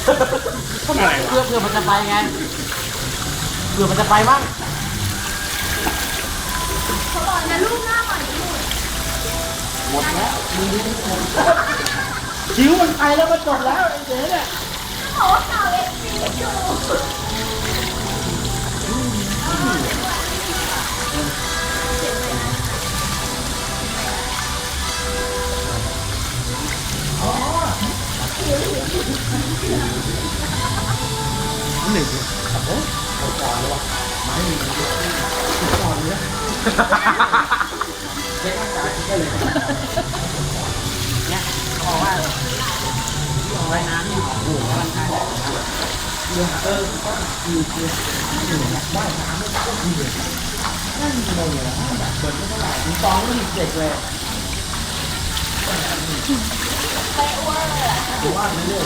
อะไรวะ เพื่อมันจะไปไงเพื่อมันจะไปบ้าง เขาบอกนะลูกหน้าก่อนลูก หมดแล้วมึงหมดคิ้วมันไปแล้วมันจบแล้วไอ้เจ๊เนี่ย เขาบอกว่าเก่าเอฟซีอยู่ หนึ่งโอ้เอาก่อนเลยวะมาให้มึงก่อนเลยเช็คร่างกายได้เลยเนี่ยเขาบอกว่าที่เอาไว้น้ำนี่โอ้โหร่างกายก็อยู่เพื่อว่ายน้ำไม่ต้องดีเลยนั่นเลยนะแบบเปิดไม่เท่าไหร่ถึงตองก็มีเด็กเลย ไปอ้วนเลยอ่ะ ถือว่าเรื่อย